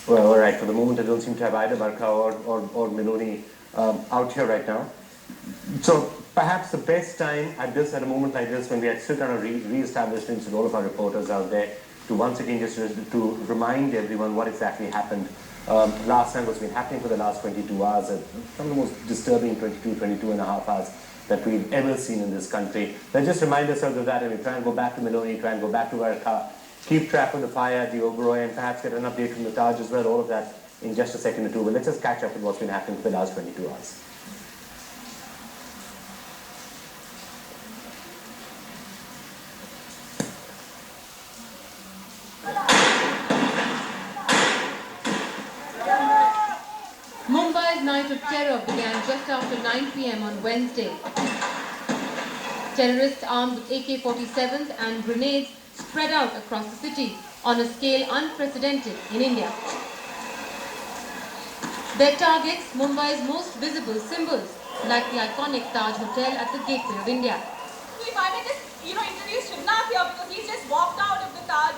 Well, all right. For the moment, I don't seem to have either Barkha or Miloni out here right now. So perhaps the best time at a moment like this, when we are still trying to re-establish things with all of our reporters out there, to once again just to remind everyone what exactly happened last night, what's been happening for the last 22 hours, some of the most disturbing 22 and a half hours that we've ever seen in this country. Let's just remind ourselves of that, and we try and go back to Miloni, try and go back to Varkha, keep track of the fire at the Oberoi, and perhaps get an update from the Taj as well, all of that in just a second or two. But let's just catch up with what's been happening for the last 22 hours. Mumbai's night of terror began just after 9 p.m. on Wednesday. Terrorists armed with AK-47s and grenades spread out across the city on a scale unprecedented in India. Their targets, Mumbai's most visible symbols, like the iconic Taj Hotel at the gateway of India. So if I may just, introduce Shivnath here, because he's just walked out of the Taj,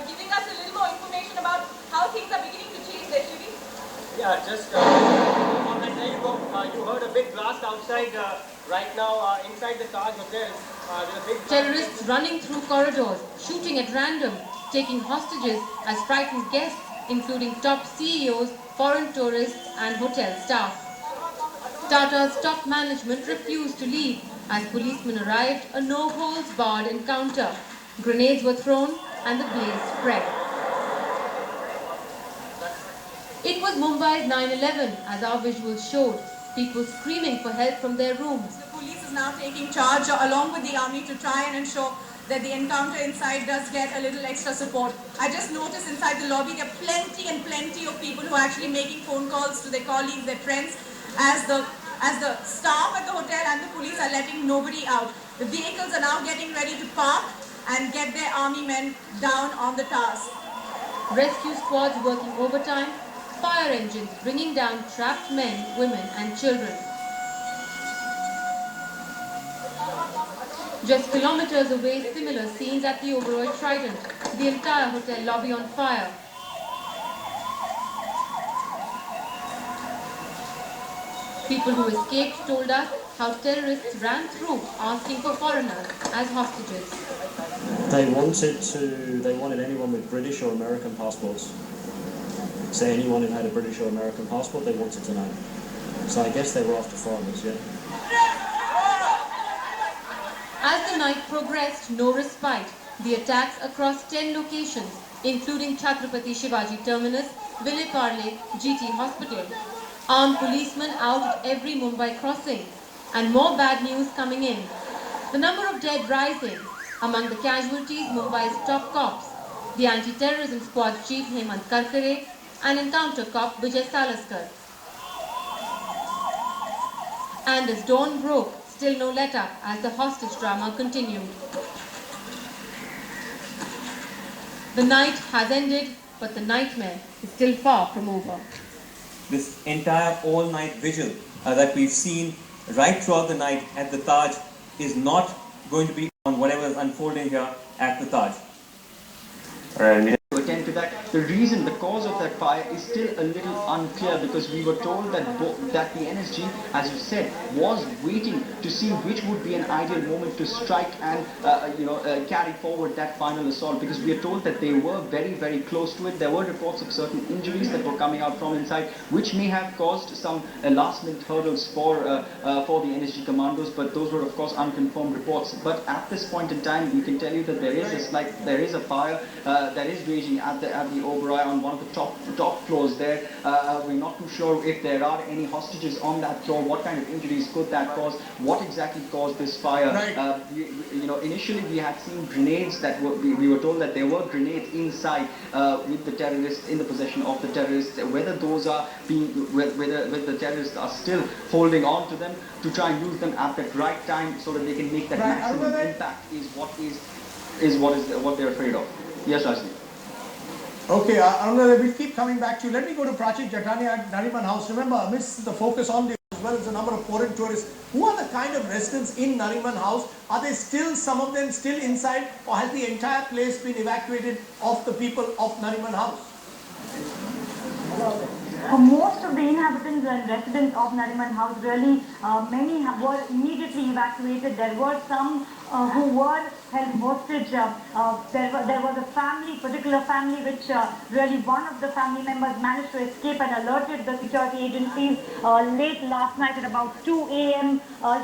giving us a little more information about how things are beginning to change there, Shivi. Yeah, just a moment there you go. You heard a big blast outside. Right now, inside the Taj Hotel, there's a big blast. Terrorists running through corridors, shooting at random, taking hostages as frightened guests, including top CEOs, foreign tourists and hotel staff. Tata's top management refused to leave as policemen arrived, a no-holds-barred encounter. Grenades were thrown and the blaze spread. It was Mumbai's 9/11, as our visuals showed, people screaming for help from their rooms. The police is now taking charge along with the army to try and ensure that the encounter inside does get a little extra support. I just noticed inside the lobby there are plenty and plenty of people who are actually making phone calls to their colleagues, their friends, as the staff at the hotel and the police are letting nobody out. The vehicles are now getting ready to park and get their army men down on the task. Rescue squads working overtime, fire engines bringing down trapped men, women and children. Just kilometers away, similar scenes at the Oberoi Trident, the entire hotel lobby on fire. People who escaped told us how terrorists ran through asking for foreigners as hostages. They wanted anyone with British or American passports. Say anyone who had a British or American passport, they wanted to know. So I guess they were after foreigners, yeah. As the night progressed, no respite. The attacks across 10 locations, including Chhatrapati Shivaji Terminus, Ville Parle, GT Hospital. Armed policemen out at every Mumbai crossing. And more bad news coming in. The number of dead rising. Among the casualties, Mumbai's top cops. The anti-terrorism squad chief Hemant Karkare and encounter cop Vijay Salaskar. And as dawn broke, still no let-up as the hostage drama continued. The night has ended, but the nightmare is still far from over. This entire all-night vigil that we've seen right throughout the night at the Taj is not going to be on whatever is unfolding here at the Taj. To attend to that, the cause of that fire is still a little unclear, because we were told that that the NSG, as you said, was waiting to see which would be an ideal moment to strike and carry forward that final assault, because we are told that they were very, very close to it. There were reports of certain injuries that were coming out from inside, which may have caused some last-minute hurdles for the NSG commandos, but those were of course unconfirmed reports. But at this point in time, we can tell you that there is a fire that is raging at the Oberoi on one of the top floors there. We're not too sure if there are any hostages on that floor. What kind of injuries could that cause? What exactly caused this fire? Right. Initially we had seen grenades that we were told that there were grenades inside with the terrorists, in the possession of the terrorists. Whether those are whether the terrorists are still holding on to them to try and use them at that right time so that they can make that maximum impact is what they're afraid of. Yes, Rajni. Okay, Arunadha, we keep coming back to you. Let me go to Prachit Jatani at Nariman House. Remember, amidst the focus on this, as well as the number of foreign tourists, who are the kind of residents in Nariman House? Are they still, some of them still inside, or has the entire place been evacuated of the people of Nariman House? Most of the inhabitants and residents of Nariman House really, many were immediately evacuated. There were some who were held hostage. There was a family, particular family, which really one of the family members managed to escape and alerted the security agencies late last night at about 2 a.m.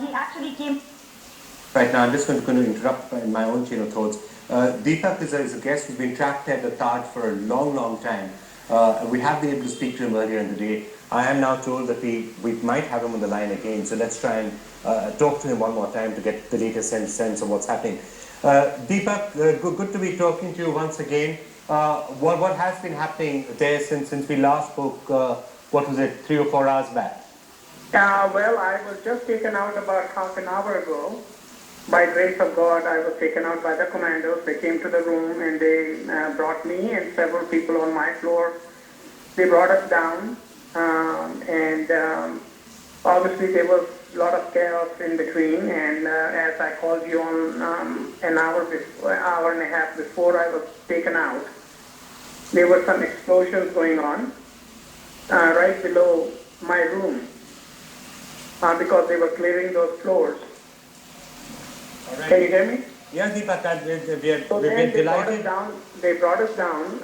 He actually came. Right now, I'm just going to interrupt in my own chain of thoughts. Deepak is a guest who's been trapped at the Taj for a long, long time. We have been able to speak to him earlier in the day. I am now told that we might have him on the line again, so let's try and talk to him one more time to get the latest sense of what's happening. Deepak, good to be talking to you once again. What has been happening there since we last spoke, what was it, 3 or 4 hours back? Well, I was just taken out about half an hour ago. By grace of God, I was taken out by the commandos. They came to the room and they brought me and several people on my floor. They brought us down, and obviously there was a lot of chaos in between. And as I called you on an hour and a half before I was taken out, there were some explosions going on right below my room because they were clearing those floors. Right. Can you hear me? Yes, Deepak, So we're then delighted. they brought us down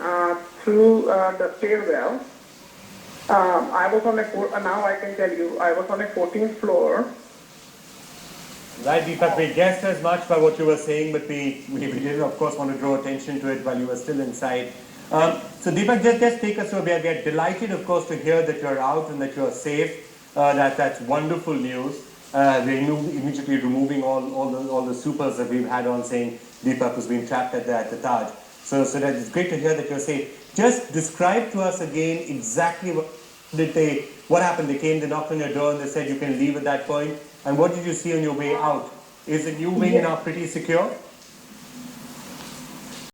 through the stairwell. I was on now I can tell you, I was on a 14th floor. Right, Deepak, we guessed as much by what you were saying, but we didn't, of course, want to draw attention to it while you were still inside. So Deepak, just take us through. We are delighted, of course, to hear that you're out and that you're safe. That's wonderful news. We're immediately removing all the supers that we've had on saying Deepak was being trapped at the Taj. So that it's great to hear that you're safe. Just describe to us again exactly what happened. They knocked on your door and they said you can leave at that point. And what did you see on your way out? Is the new wing now pretty secure?